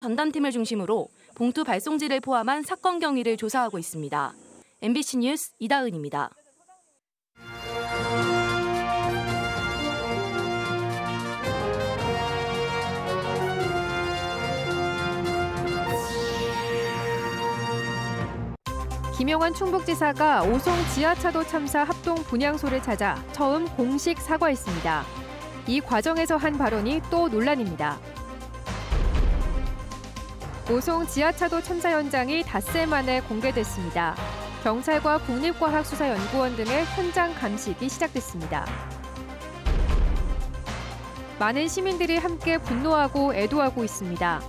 전담팀을 중심으로 봉투 발송지를 포함한 사건 경위를 조사하고 있습니다. MBC 뉴스 이다은입니다. 김영환 충북지사가 오송 지하차도 참사 합동 분향소를 찾아 처음 공식 사과했습니다. 이 과정에서 한 발언이 또 논란입니다. 오송 지하차도 참사 현장이 닷새 만에 공개됐습니다. 경찰과 국립과학수사연구원 등의 현장 감식이 시작됐습니다. 많은 시민들이 함께 분노하고 애도하고 있습니다.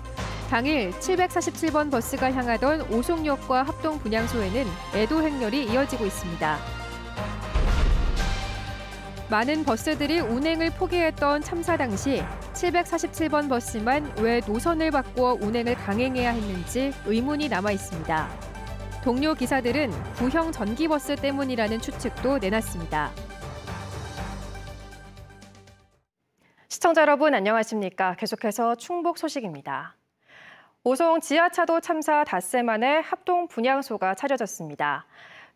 당일 747번 버스가 향하던 오송역과 합동 분향소에는 애도 행렬이 이어지고 있습니다. 많은 버스들이 운행을 포기했던 참사 당시 747번 버스만 왜 노선을 바꾸어 운행을 강행해야 했는지 의문이 남아 있습니다. 동료 기사들은 구형 전기버스 때문이라는 추측도 내놨습니다. 시청자 여러분 안녕하십니까? 계속해서 충북 소식입니다. 오송 지하차도 참사 닷새 만에 합동 분향소가 차려졌습니다.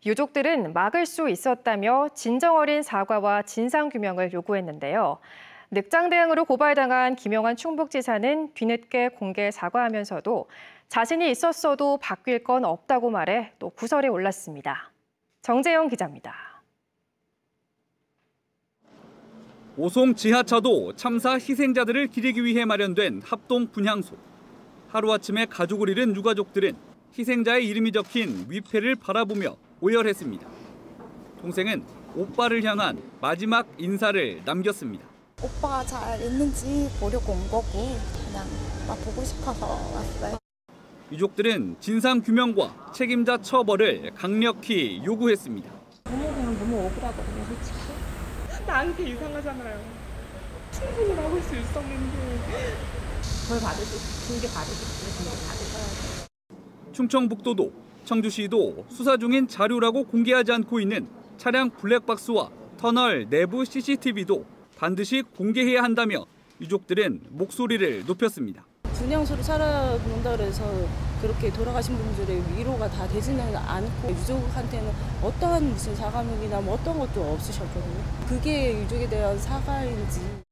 유족들은 막을 수 있었다며 진정 어린 사과와 진상규명을 요구했는데요. 늑장 대응으로 고발당한 김영환 충북지사는 뒤늦게 공개 사과하면서도 자신이 있었어도 바뀔 건 없다고 말해 또 구설에 올랐습니다. 정재영 기자입니다. 오송 지하차도 참사 희생자들을 기리기 위해 마련된 합동 분향소. 하루아침에 가족을 잃은 유가족들은 희생자의 이름이 적힌 위패를 바라보며 오열했습니다. 동생은 오빠를 향한 마지막 인사를 남겼습니다. 오빠가 잘 있는지 보려고 온 거고 그냥 보고 싶어서 왔어요. 유족들은 진상규명과 책임자 처벌을 강력히 요구했습니다. 부모님은 너무 억울하거든요, 솔직히. 나한테 이상하잖아요. 충분히 막을 수 있었는데. 벌 징계 받으셔야죠. 충청북도도 청주시도 수사 중인 자료라고 공개하지 않고 있는 차량 블랙박스와 터널 내부 CCTV도 반드시 공개해야 한다며 유족들은 목소리를 높였습니다. 분향소를 차려놓는다 그래서 그렇게 돌아가신 분들의 위로가 다 되지는 않고 유족한테는 어떠한 무슨 사과문이나 어떤 것도 없으셨거든요. 그게 유족에 대한 사과인지.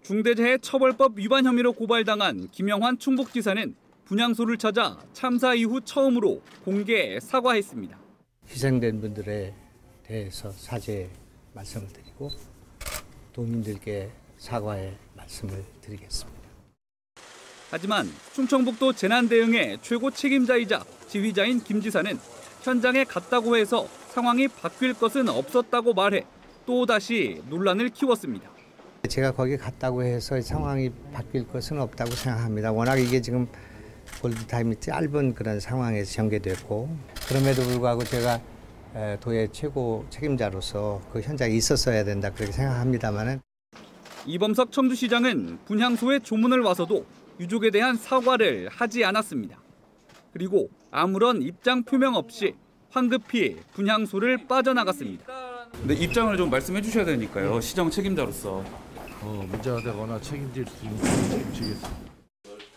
중대재해처벌법 위반 혐의로 고발당한 김영환 충북지사는 분향소를 찾아 참사 이후 처음으로 공개 사과했습니다. 희생된 분들에 대해서 사죄의 말씀을 드리고 도민들께 사과의 말씀을 드리겠습니다. 하지만 충청북도 재난대응의 최고 책임자이자 지휘자인 김 지사는 현장에 갔다고 해서 상황이 바뀔 것은 없었다고 말해 또다시 논란을 키웠습니다. 제가 거기 갔다고 해서 상황이 바뀔 것은 없다고 생각합니다. 워낙 이게 지금 골든타임이 짧은 그런 상황에서 전개됐고 그럼에도 불구하고 제가 도의 최고 책임자로서 그 현장에 있었어야 된다 그렇게 생각합니다만은 이범석 청주시장은 분향소에 조문을 와서도 유족에 대한 사과를 하지 않았습니다. 그리고 아무런 입장 표명 없이 황급히 분향소를 빠져나갔습니다. 근데 입장을 좀 말씀해 주셔야 되니까요. 시장 책임자로서. 문제가 되거나 책임질 수 있는 책임지겠습니다.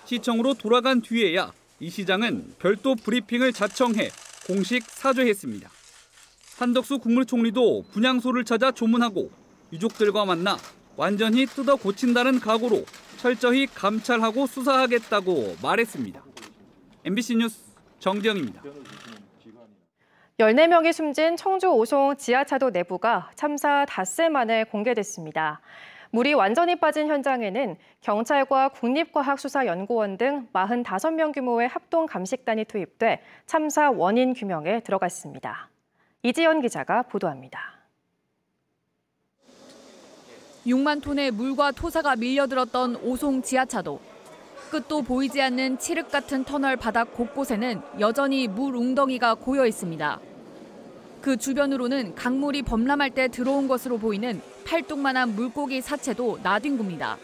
시청으로 돌아간 뒤에야 이 시장은 별도 브리핑을 자청해 공식 사죄했습니다. 한덕수 국무총리도 분향소를 찾아 조문하고 유족들과 만나 완전히 뜯어 고친다는 각오로 철저히 감찰하고 수사하겠다고 말했습니다. MBC 뉴스 정재영입니다. 14명이 숨진 청주 오송 지하차도 내부가 참사 닷새 만에 공개됐습니다. 물이 완전히 빠진 현장에는 경찰과 국립과학수사연구원 등 45명 규모의 합동 감식단이 투입돼 참사 원인 규명에 들어갔습니다. 이지연 기자가 보도합니다. 6만 톤의 물과 토사가 밀려들었던 오송 지하차도. 끝도 보이지 않는 칠흑 같은 터널 바닥 곳곳에는 여전히 물 웅덩이가 고여 있습니다. 그 주변으로는 강물이 범람할 때 들어온 것으로 보이는 팔뚝만한 물고기 사체도 나뒹굽니다.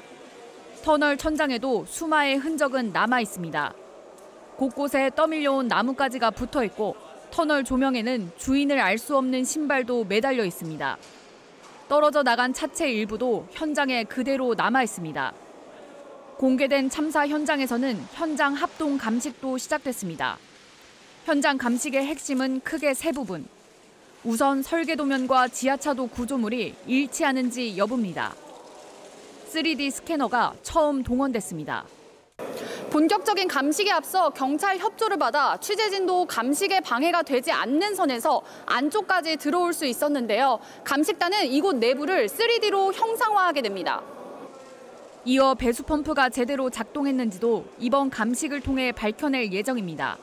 터널 천장에도 수마의 흔적은 남아 있습니다. 곳곳에 떠밀려온 나뭇가지가 붙어 있고 터널 조명에는 주인을 알 수 없는 신발도 매달려 있습니다. 떨어져 나간 차체 일부도 현장에 그대로 남아 있습니다. 공개된 참사 현장에서는 현장 합동 감식도 시작됐습니다. 현장 감식의 핵심은 크게 세 부분. 우선 설계도면과 지하차도 구조물이 일치하는지 여부입니다. 3D 스캐너가 처음 동원됐습니다. 본격적인 감식에 앞서 경찰 협조를 받아 취재진도 감식에 방해가 되지 않는 선에서 안쪽까지 들어올 수 있었는데요. 감식단은 이곳 내부를 3D로 형상화하게 됩니다. 이어 배수 펌프가 제대로 작동했는지도 이번 감식을 통해 밝혀낼 예정입니다.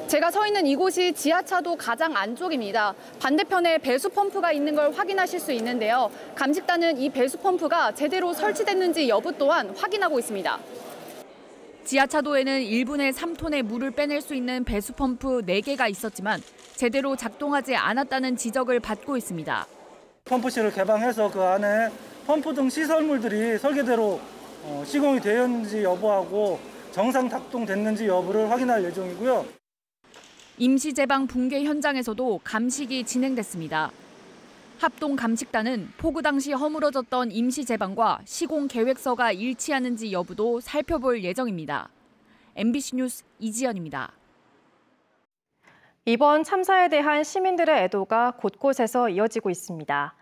제가 서 있는 이곳이 지하차도 가장 안쪽입니다. 반대편에 배수 펌프가 있는 걸 확인하실 수 있는데요. 감식단은 이 배수 펌프가 제대로 설치됐는지 여부 또한 확인하고 있습니다. 지하차도에는 1분에 3톤의 물을 빼낼 수 있는 배수 펌프 4개가 있었지만 제대로 작동하지 않았다는 지적을 받고 있습니다. 펌프실을 개방해서 그 안에 펌프 등 시설물들이 설계대로 시공이 되었는지 여부하고 정상 작동됐는지 여부를 확인할 예정이고요. 임시제방 붕괴 현장에서도 감식이 진행됐습니다. 합동 감식단은 폭우 당시 허물어졌던 임시제방과 시공 계획서가 일치하는지 여부도 살펴볼 예정입니다. MBC 뉴스 이지연입니다. 이번 참사에 대한 시민들의 애도가 곳곳에서 이어지고 있습니다.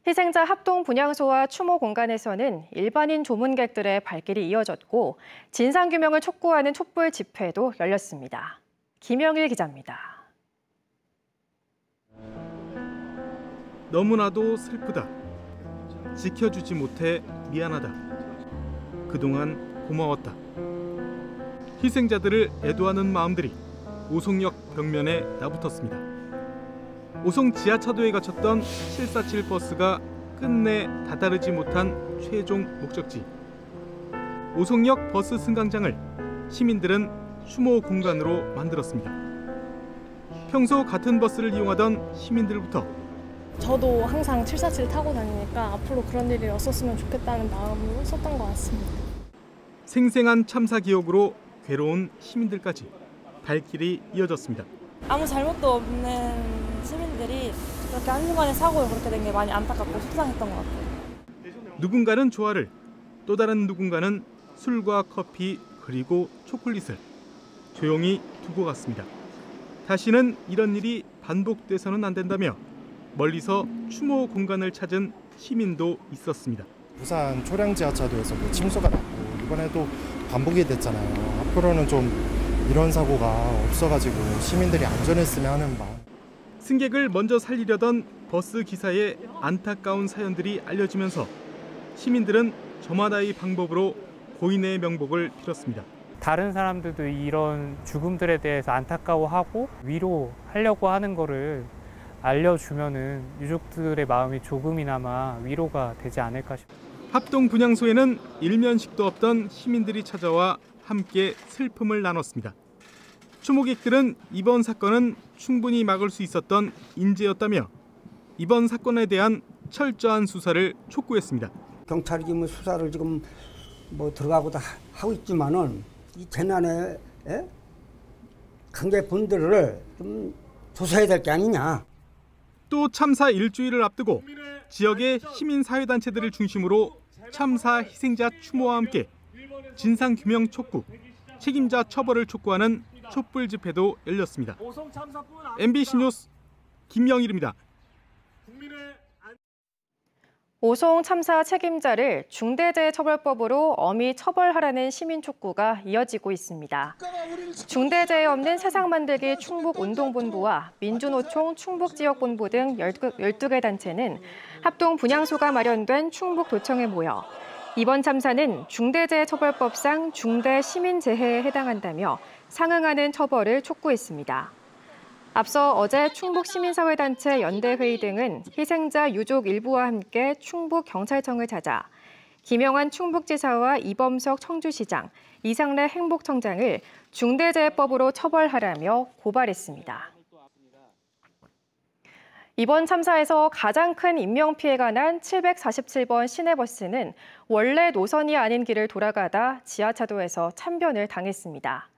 희생자 합동 분향소와 추모 공간에서는 일반인 조문객들의 발길이 이어졌고 진상규명을 촉구하는 촛불 집회도 열렸습니다. 김영일 기자입니다. 너무나도 슬프다. 지켜주지 못해 미안하다. 그동안 고마웠다. 희생자들을 애도하는 마음들이 오송역 벽면에 나붙었습니다. 오송 지하차도에 갇혔던 747 버스가 끝내 다다르지 못한 최종 목적지. 오송역 버스 승강장을 시민들은 추모 공간으로 만들었습니다. 평소 같은 버스를 이용하던 시민들부터 저도 항상 747 타고 다니니까 앞으로 그런 일이 없었으면 좋겠다는 마음으로 썼던 것 같습니다. 생생한 참사 기억으로 괴로운 시민들까지 발길이 이어졌습니다. 아무 잘못도 없는 시민들이 그렇게 한순간에 사고에 그렇게 된 게 많이 안타깝고 속상했던 것 같아요. 누군가는 조화를, 또 다른 누군가는 술과 커피 그리고 초콜릿을 조용히 두고 갔습니다. 다시는 이런 일이 반복돼서는 안 된다며 멀리서 추모 공간을 찾은 시민도 있었습니다. 부산 초량 지하차도에서도 침수가 났고 이번에도 반복이 됐잖아요. 앞으로는 좀 이런 사고가 없어가지고 시민들이 안전했으면 하는 마음. 승객을 먼저 살리려던 버스 기사의 안타까운 사연들이 알려지면서 시민들은 저마다의 방법으로 고인의 명복을 빌었습니다. 다른 사람들도 이런 죽음들에 대해서 안타까워하고 위로하려고 하는 거를 알려주면은 유족들의 마음이 조금이나마 위로가 되지 않을까 싶습니다. 합동 분향소에는 일면식도 없던 시민들이 찾아와 함께 슬픔을 나눴습니다. 추모객들은 이번 사건은 충분히 막을 수 있었던 인재였다며 이번 사건에 대한 철저한 수사를 촉구했습니다. 경찰이 지금 수사를 지금 들어가고 다 하고 있지만은 이 재난의 관계분들을 좀 조사해야 될 게 아니냐. 또 참사 일주일을 앞두고 지역의 시민사회단체들을 중심으로 참사 희생자 추모와 함께 진상규명 촉구, 책임자 처벌을 촉구하는 촛불 집회도 열렸습니다. MBC 뉴스 김영일입니다. 오송 참사 책임자를 중대재해처벌법으로 엄히 처벌하라는 시민 촉구가 이어지고 있습니다. 중대재해 없는 세상 만들기 충북운동본부와 민주노총 충북지역본부 등 12개 단체는 합동 분향소가 마련된 충북도청에 모여 이번 참사는 중대재해처벌법상 중대시민재해에 해당한다며 상응하는 처벌을 촉구했습니다. 앞서 어제 충북시민사회단체 연대회의 등은 희생자 유족 일부와 함께 충북경찰청을 찾아 김영환 충북지사와 이범석 청주시장, 이상래 행복청장을 중대재해법으로 처벌하라며 고발했습니다. 이번 참사에서 가장 큰 인명피해가 난 747번 시내버스는 원래 노선이 아닌 길을 돌아가다 지하차도에서 참변을 당했습니다.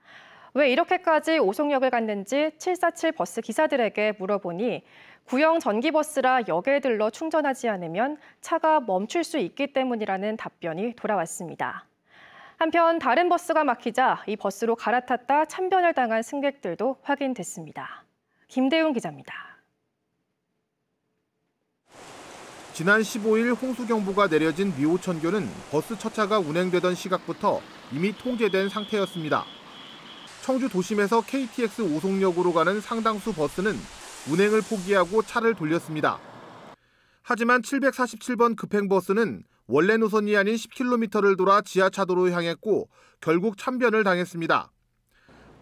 왜 이렇게까지 오송역을 갔는지 747 버스 기사들에게 물어보니 구형 전기버스라 역에 들러 충전하지 않으면 차가 멈출 수 있기 때문이라는 답변이 돌아왔습니다. 한편 다른 버스가 막히자 이 버스로 갈아탔다 참변을 당한 승객들도 확인됐습니다. 김대웅 기자입니다. 지난 15일 홍수경보가 내려진 미호천교는 버스 첫 차가 운행되던 시각부터 이미 통제된 상태였습니다. 청주 도심에서 KTX 오송역으로 가는 상당수 버스는 운행을 포기하고 차를 돌렸습니다. 하지만 747번 급행버스는 원래 노선이 아닌 10km를 돌아 지하차도로 향했고 결국 참변을 당했습니다.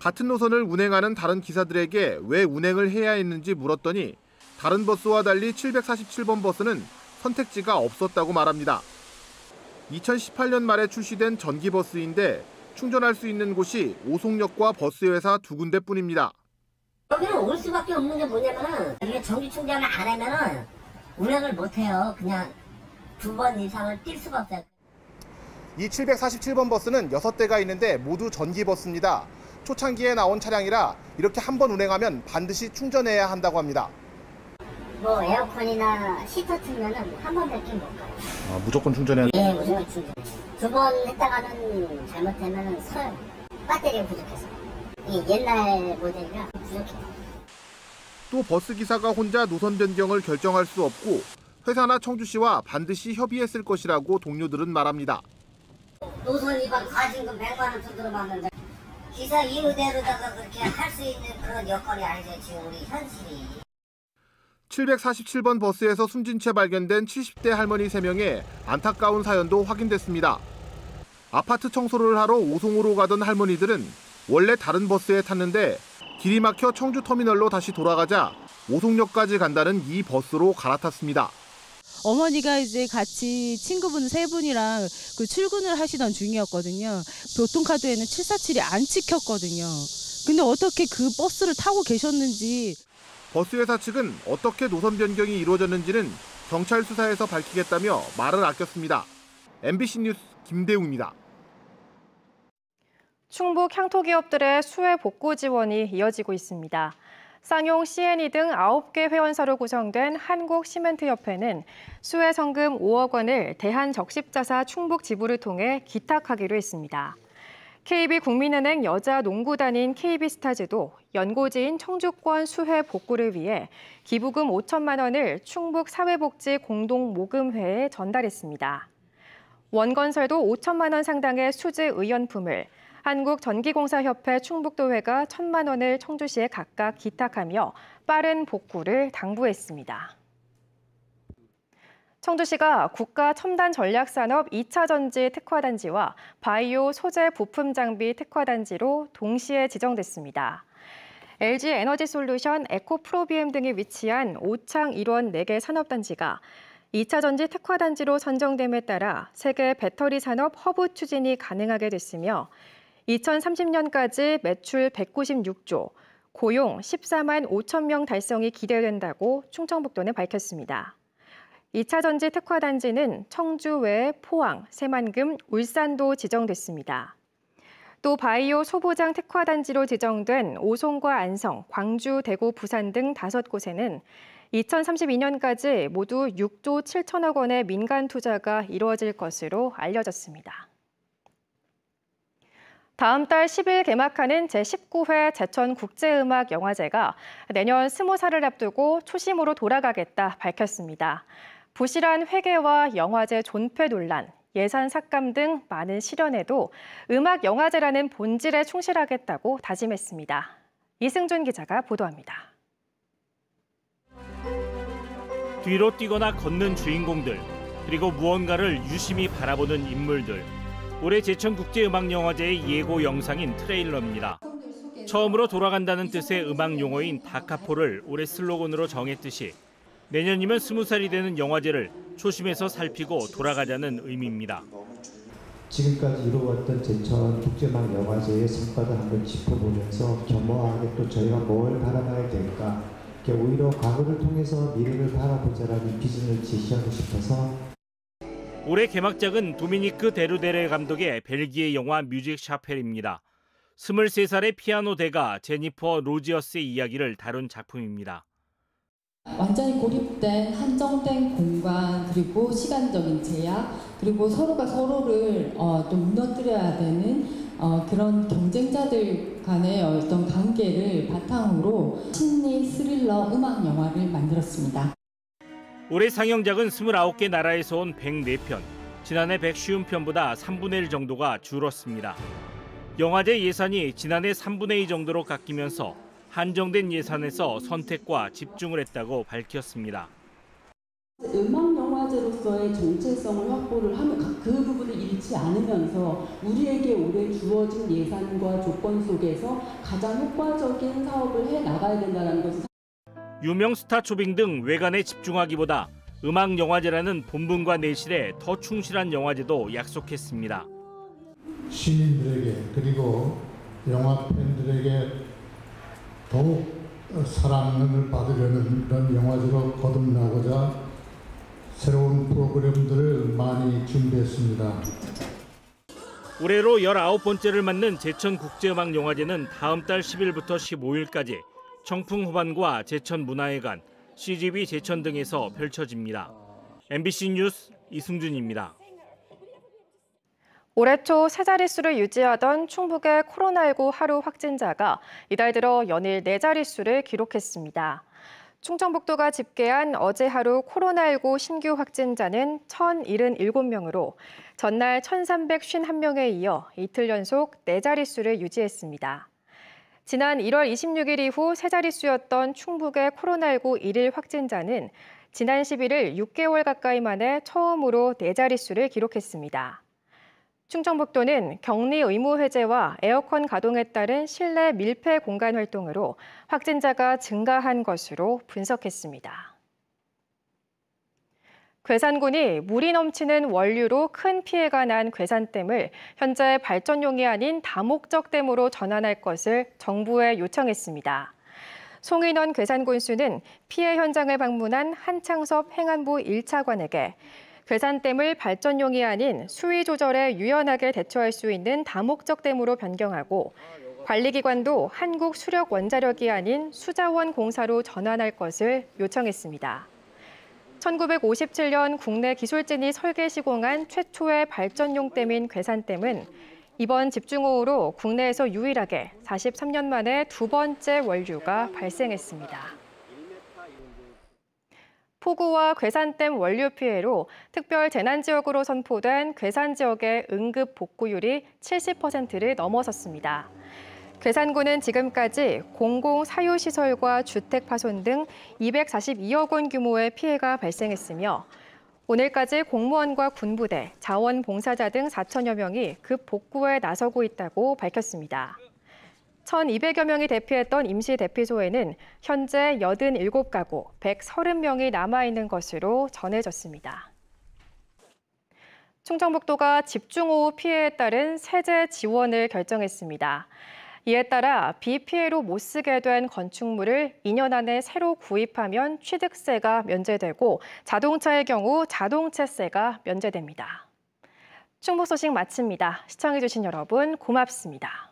같은 노선을 운행하는 다른 기사들에게 왜 운행을 해야 했는지 물었더니 다른 버스와 달리 747번 버스는 선택지가 없었다고 말합니다. 2018년 말에 출시된 전기버스인데 충전할 수 있는 곳이 오송역과 버스회사 2군데뿐입니다. 여기는 올 수밖에 없는 게 뭐냐면은 이게 전기 충전을 안 하면은 운행을 못 해요. 그냥 2번 이상을 뛸 수가 없어요. 이 747번 버스는 6대가 있는데 모두 전기버스입니다. 초창기에 나온 차량이라 이렇게 한 번 운행하면 반드시 충전해야 한다고 합니다. 뭐 에어컨이나 히터 틀면은 한 번밖에 못 가요. 무조건 충전해야 돼요? 네, 무조건 충전. 2번 했다가는 잘못되면은 서요. 배터리가 부족해서. 이 옛날 모델이라 부족해요. 또 버스 기사가 혼자 노선 변경을 결정할 수 없고 회사나 청주시와 반드시 협의했을 것이라고 동료들은 말합니다. 노선 위반 과징금 100만 원 두드려봤는데 기사 임의대로다가 그렇게 할 수 있는 그런 여건이 아니죠. 지금 우리 현실이. 747번 버스에서 숨진 채 발견된 70대 할머니 3명의 안타까운 사연도 확인됐습니다. 아파트 청소를 하러 오송으로 가던 할머니들은 원래 다른 버스에 탔는데 길이 막혀 청주터미널로 다시 돌아가자 오송역까지 간다는 이 버스로 갈아탔습니다. 어머니가 이제 같이 친구분 3분이랑 그 출근을 하시던 중이었거든요. 교통카드에는 747이 안 찍혔거든요. 근데 어떻게 그 버스를 타고 계셨는지. 버스회사 측은 어떻게 노선 변경이 이루어졌는지는 경찰 수사에서 밝히겠다며 말을 아꼈습니다. MBC 뉴스 김대웅입니다. 충북 향토기업들의 수해 복구 지원이 이어지고 있습니다. 쌍용, CNE 등 9개 회원사로 구성된 한국시멘트협회는 수해 성금 5억 원을 대한적십자사 충북 지부를 통해 기탁하기로 했습니다. KB국민은행 여자농구단인 KB스타즈도 연고지인 청주권 수해 복구를 위해 기부금 5천만 원을 충북사회복지공동모금회에 전달했습니다. 원건설도 5천만 원 상당의 수지 의연품을, 한국전기공사협회 충북도회가 1천만 원을 청주시에 각각 기탁하며 빠른 복구를 당부했습니다. 청주시가 국가첨단전략산업 2차 전지 특화단지와 바이오 소재 부품 장비 특화단지로 동시에 지정됐습니다. LG에너지솔루션, 에코프로비엠 등이 위치한 오창 일원 4개 산업단지가 2차 전지 특화단지로 선정됨에 따라 세계 배터리 산업 허브 추진이 가능하게 됐으며 2030년까지 매출 196조, 고용 14만 5천 명 달성이 기대된다고 충청북도는 밝혔습니다. 2차 전지 특화단지는 청주 외 포항, 새만금, 울산도 지정됐습니다. 또 바이오 소보장 특화단지로 지정된 오송과 안성, 광주, 대구, 부산 등 5곳에는 2032년까지 모두 6조 7천억 원의 민간 투자가 이루어질 것으로 알려졌습니다. 다음 달 10일 개막하는 제19회 제천국제음악영화제가 내년 20살을 앞두고 초심으로 돌아가겠다 밝혔습니다. 부실한 회계와 영화제 존폐 논란, 예산 삭감 등 많은 시련에도 음악영화제라는 본질에 충실하겠다고 다짐했습니다. 이승준 기자가 보도합니다. 뒤로 뛰거나 걷는 주인공들, 그리고 무언가를 유심히 바라보는 인물들. 올해 제천국제음악영화제의 예고 영상인 트레일러입니다. 처음으로 돌아간다는 뜻의 음악 용어인 다카포를 올해 슬로건으로 정했듯이 내년이면 20살이 되는 영화제를 초심에서 살피고 돌아가자는 의미입니다. 지금까지 이루어왔던 제천국제음악영화제의 성과를 한번 짚어보면서 겸허하게 또 저희가 뭘 바라봐야 될까, 오히려 과거를 통해서 미래를 바라보자라는 비전을 제시하고 싶어서 올해 개막작은 도미니크 데루데레 감독의 벨기에 영화 뮤직 샤펠입니다. 23살의 피아노 대가 제니퍼 로지어스의 이야기를 다룬 작품입니다. 완전히 고립된 한정된 공간 그리고 시간적인 제약 그리고 서로가 서로를 또 무너뜨려야 되는 그런 경쟁자들 간의 어떤 관계를 바탕으로 심리 스릴러 음악 영화를 만들었습니다. 올해 상영작은 29개 나라에서 온 104편, 지난해 150편보다 3분의 1 정도가 줄었습니다. 영화제 예산이 지난해 3분의 2 정도로 깎이면서 한정된 예산에서 선택과 집중을 했다고 밝혔습니다. 음악 영화제로서의 정체성을 확보를 하면 그 부분을 잃지 않으면서 우리에게 올해 주어진 예산과 조건 속에서 가장 효과적인 사업을 해 나가야 된다는 것을. 유명 스타 초빙 등 외관에 집중하기보다 음악 영화제라는 본분과 내실에 더 충실한 영화제도 약속했습니다. 시민들에게 그리고 영화 팬들에게 더욱 사랑을 받으려는 그런 영화제로 거듭나고자 새로운 프로그램들을 많이 준비했습니다. 올해로 19번째를 맞는 제천국제음악영화제는 다음 달 10일부터 15일까지 청풍호반과 제천문화회관, CGV 제천 등에서 펼쳐집니다. MBC 뉴스 이승준입니다. 올해 초 세 자릿수를 유지하던 충북의 코로나19 하루 확진자가 이달 들어 연일 네 자릿수를 기록했습니다. 충청북도가 집계한 어제 하루 코로나19 신규 확진자는 1,077명으로 전날 1,351명에 이어 이틀 연속 네 자릿수를 유지했습니다. 지난 1월 26일 이후 세 자릿수였던 충북의 코로나19 일일 확진자는 지난 11일 6개월 가까이 만에 처음으로 네 자릿수를 기록했습니다. 충청북도는 격리 의무 해제와 에어컨 가동에 따른 실내 밀폐 공간 활동으로 확진자가 증가한 것으로 분석했습니다. 괴산군이 물이 넘치는 원류로 큰 피해가 난 괴산댐을 현재 발전용이 아닌 다목적 댐으로 전환할 것을 정부에 요청했습니다. 송인원 괴산군수는 피해 현장을 방문한 한창섭 행안부 1차관에게 괴산댐을 발전용이 아닌 수위 조절에 유연하게 대처할 수 있는 다목적 댐으로 변경하고 관리기관도 한국수력원자력이 아닌 수자원공사로 전환할 것을 요청했습니다. 1957년 국내 기술진이 설계 시공한 최초의 발전용 댐인 괴산댐은 이번 집중호우로 국내에서 유일하게 43년 만에 두 번째 원류가 발생했습니다. 폭우와 괴산댐 원류 피해로 특별 재난지역으로 선포된 괴산 지역의 응급 복구율이 70%를 넘어섰습니다. 괴산군은 지금까지 공공사유시설과 주택 파손 등 242억 원 규모의 피해가 발생했으며 오늘까지 공무원과 군부대, 자원봉사자 등 4천여 명이 급 복구에 나서고 있다고 밝혔습니다. 1,200여 명이 대피했던 임시 대피소에는 현재 87가구 130명이 남아있는 것으로 전해졌습니다. 충청북도가 집중호우 피해에 따른 세제 지원을 결정했습니다. 이에 따라 비 피해로 못 쓰게 된 건축물을 2년 안에 새로 구입하면 취득세가 면제되고 자동차의 경우 자동차세가 면제됩니다. 충북 소식 마칩니다. 시청해주신 여러분 고맙습니다.